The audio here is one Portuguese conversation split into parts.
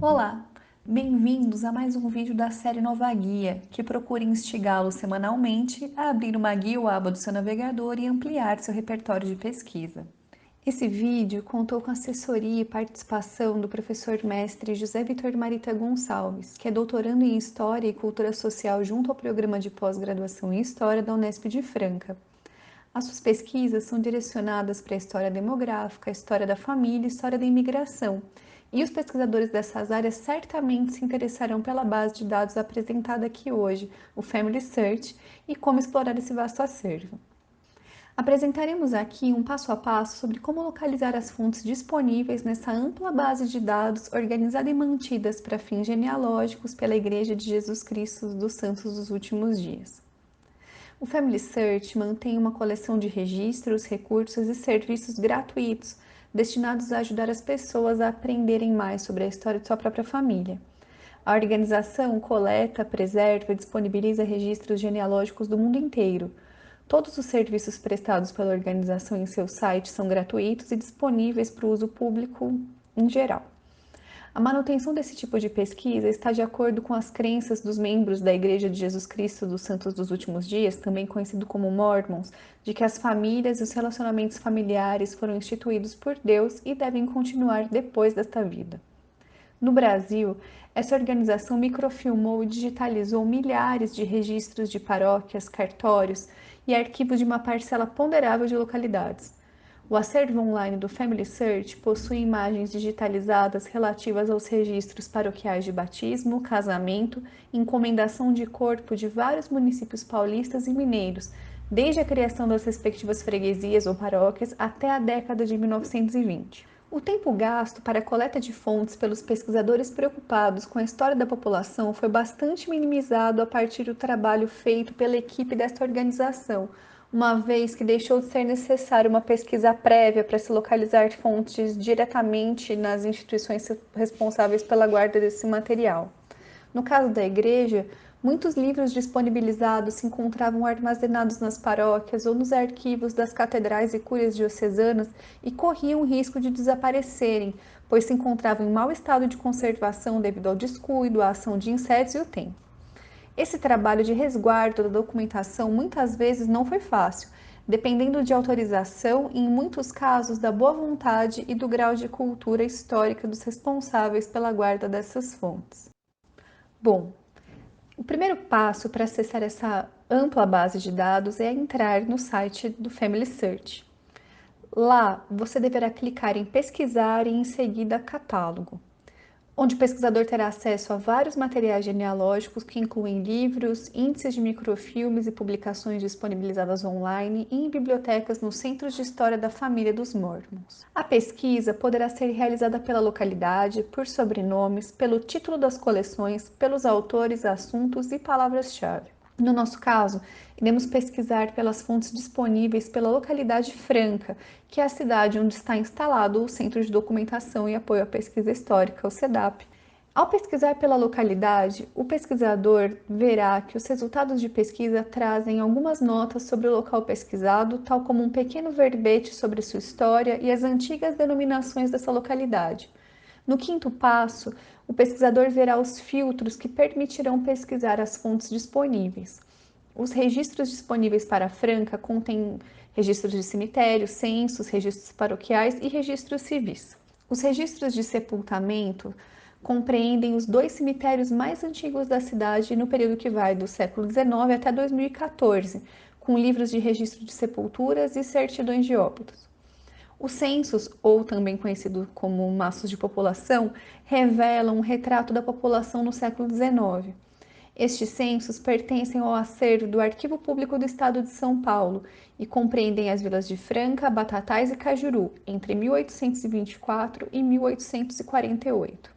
Olá, bem-vindos a mais um vídeo da série Nova Guia, que procura instigá-lo semanalmente a abrir uma guia ou aba do seu navegador e ampliar seu repertório de pesquisa. Esse vídeo contou com assessoria e participação do professor mestre José Vitor Marita Gonçalves, que é doutorando em História e Cultura Social junto ao programa de pós-graduação em História da Unesp de Franca. As suas pesquisas são direcionadas para a história demográfica, a história da família e a história da imigração, e os pesquisadores dessas áreas certamente se interessarão pela base de dados apresentada aqui hoje, o Family Search, e como explorar esse vasto acervo. Apresentaremos aqui um passo a passo sobre como localizar as fontes disponíveis nessa ampla base de dados organizada e mantidas para fins genealógicos pela Igreja de Jesus Cristo dos Santos dos Últimos Dias. O Family Search mantém uma coleção de registros, recursos e serviços gratuitos destinados a ajudar as pessoas a aprenderem mais sobre a história de sua própria família. A organização coleta, preserva e disponibiliza registros genealógicos do mundo inteiro. Todos os serviços prestados pela organização em seu site são gratuitos e disponíveis para o uso público em geral. A manutenção desse tipo de pesquisa está de acordo com as crenças dos membros da Igreja de Jesus Cristo dos Santos dos Últimos Dias, também conhecido como Mormons, de que as famílias e os relacionamentos familiares foram instituídos por Deus e devem continuar depois desta vida. No Brasil, essa organização microfilmou e digitalizou milhares de registros de paróquias, cartórios e arquivos de uma parcela ponderável de localidades. O acervo online do Family Search possui imagens digitalizadas relativas aos registros paroquiais de batismo, casamento e encomendação de corpo de vários municípios paulistas e mineiros, desde a criação das respectivas freguesias ou paróquias até a década de 1920. O tempo gasto para a coleta de fontes pelos pesquisadores preocupados com a história da população foi bastante minimizado a partir do trabalho feito pela equipe desta organização, uma vez que deixou de ser necessária uma pesquisa prévia para se localizar fontes diretamente nas instituições responsáveis pela guarda desse material. No caso da igreja, muitos livros disponibilizados se encontravam armazenados nas paróquias ou nos arquivos das catedrais e cúrias diocesanas e corriam o risco de desaparecerem, pois se encontravam em mau estado de conservação devido ao descuido, à ação de insetos e o tempo. Esse trabalho de resguardo da documentação muitas vezes não foi fácil, dependendo de autorização e, em muitos casos, da boa vontade e do grau de cultura histórica dos responsáveis pela guarda dessas fontes. Bom, o primeiro passo para acessar essa ampla base de dados é entrar no site do Family Search. Lá, você deverá clicar em pesquisar e em seguida catálogo, onde o pesquisador terá acesso a vários materiais genealógicos que incluem livros, índices de microfilmes e publicações disponibilizadas online e em bibliotecas nos Centros de História da Família dos Mormons. A pesquisa poderá ser realizada pela localidade, por sobrenomes, pelo título das coleções, pelos autores, assuntos e palavras-chave. No nosso caso, iremos pesquisar pelas fontes disponíveis pela localidade franca, que é a cidade onde está instalado o Centro de Documentação e Apoio à Pesquisa Histórica, o CEDAP. Ao pesquisar pela localidade, o pesquisador verá que os resultados de pesquisa trazem algumas notas sobre o local pesquisado, tal como um pequeno verbete sobre sua história e as antigas denominações dessa localidade. No quinto passo, o pesquisador verá os filtros que permitirão pesquisar as fontes disponíveis. Os registros disponíveis para Franca contêm registros de cemitérios, censos, registros paroquiais e registros civis. Os registros de sepultamento compreendem os dois cemitérios mais antigos da cidade no período que vai do século XIX até 2014, com livros de registro de sepulturas e certidões de óbitos. Os censos, ou também conhecido como maços de população, revelam um retrato da população no século XIX. Estes censos pertencem ao acervo do Arquivo Público do Estado de São Paulo e compreendem as vilas de Franca, Batatais e Cajuru, entre 1824 e 1848.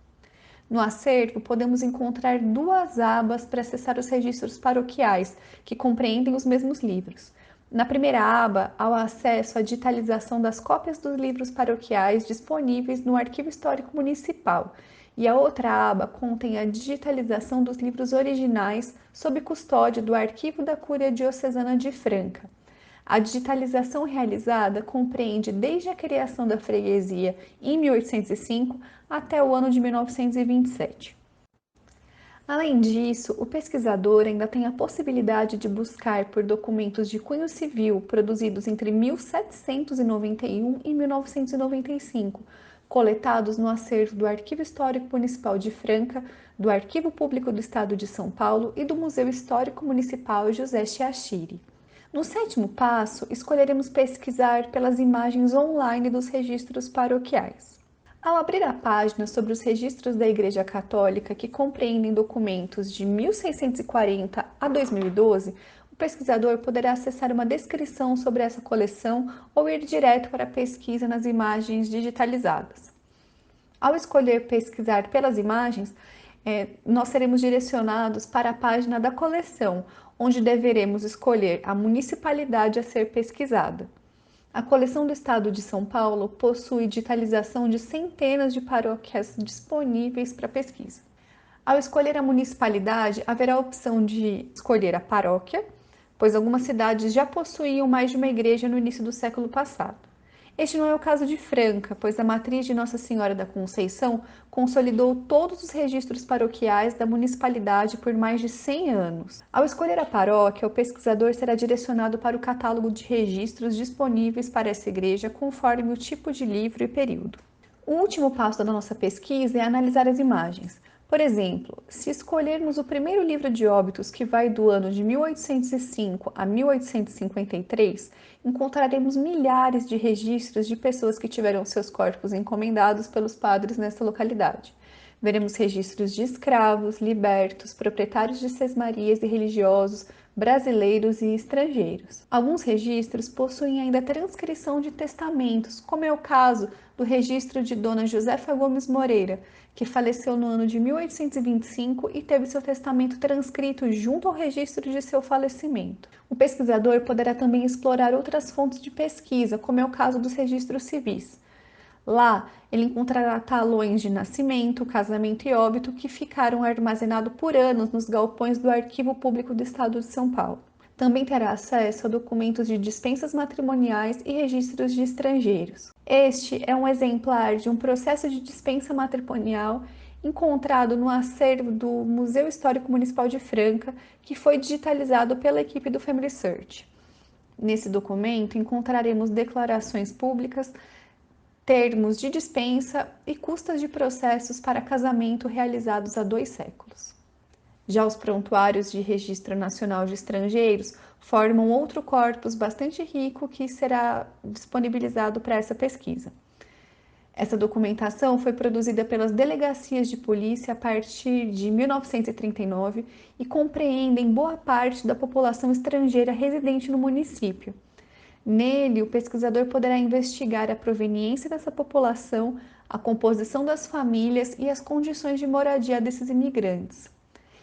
No acervo, podemos encontrar duas abas para acessar os registros paroquiais, que compreendem os mesmos livros. Na primeira aba, há o acesso à digitalização das cópias dos livros paroquiais disponíveis no Arquivo Histórico Municipal, e a outra aba contém a digitalização dos livros originais sob custódia do Arquivo da Cúria Diocesana de Franca. A digitalização realizada compreende desde a criação da freguesia em 1805 até o ano de 1927. Além disso, o pesquisador ainda tem a possibilidade de buscar por documentos de cunho civil produzidos entre 1791 e 1995, coletados no acervo do Arquivo Histórico Municipal de Franca, do Arquivo Público do Estado de São Paulo e do Museu Histórico Municipal José Chiachiri. No sétimo passo, escolheremos pesquisar pelas imagens online dos registros paroquiais. Ao abrir a página sobre os registros da Igreja Católica, que compreendem documentos de 1640 a 2012, o pesquisador poderá acessar uma descrição sobre essa coleção ou ir direto para a pesquisa nas imagens digitalizadas. Ao escolher pesquisar pelas imagens, nós seremos direcionados para a página da coleção, onde deveremos escolher a municipalidade a ser pesquisada. A coleção do Estado de São Paulo possui digitalização de centenas de paróquias disponíveis para pesquisa. Ao escolher a municipalidade, haverá a opção de escolher a paróquia, pois algumas cidades já possuíam mais de uma igreja no início do século passado. Este não é o caso de Franca, pois a matriz de Nossa Senhora da Conceição consolidou todos os registros paroquiais da municipalidade por mais de 100 anos. Ao escolher a paróquia, o pesquisador será direcionado para o catálogo de registros disponíveis para essa igreja, conforme o tipo de livro e período. O último passo da nossa pesquisa é analisar as imagens. Por exemplo, se escolhermos o primeiro livro de óbitos, que vai do ano de 1805 a 1853, encontraremos milhares de registros de pessoas que tiveram seus corpos encomendados pelos padres nessa localidade. Veremos registros de escravos, libertos, proprietários de sesmarias e religiosos, brasileiros e estrangeiros. Alguns registros possuem ainda transcrição de testamentos, como é o caso do registro de Dona Josefa Gomes Moreira, que faleceu no ano de 1825 e teve seu testamento transcrito junto ao registro de seu falecimento. O pesquisador poderá também explorar outras fontes de pesquisa, como é o caso dos registros civis. Lá, ele encontrará talões de nascimento, casamento e óbito que ficaram armazenados por anos nos galpões do Arquivo Público do Estado de São Paulo. Também terá acesso a documentos de dispensas matrimoniais e registros de estrangeiros. Este é um exemplar de um processo de dispensa matrimonial encontrado no acervo do Museu Histórico Municipal de Franca, que foi digitalizado pela equipe do Family Search. Nesse documento encontraremos declarações públicas, termos de dispensa e custas de processos para casamento realizados há 2 séculos. Já os prontuários de Registro Nacional de Estrangeiros formam outro corpus bastante rico que será disponibilizado para essa pesquisa. Essa documentação foi produzida pelas delegacias de polícia a partir de 1939 e compreendem boa parte da população estrangeira residente no município. Nele, o pesquisador poderá investigar a proveniência dessa população, a composição das famílias e as condições de moradia desses imigrantes.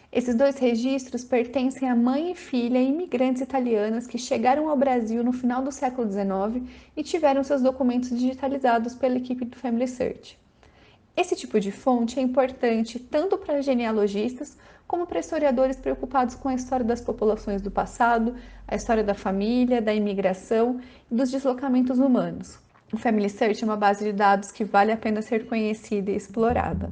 Esses 2 registros pertencem a mãe e filha imigrantes italianas que chegaram ao Brasil no final do século XIX e tiveram seus documentos digitalizados pela equipe do Family Search. Esse tipo de fonte é importante tanto para genealogistas como para historiadores preocupados com a história das populações do passado, a história da família, da imigração e dos deslocamentos humanos. O Family Search é uma base de dados que vale a pena ser conhecida e explorada.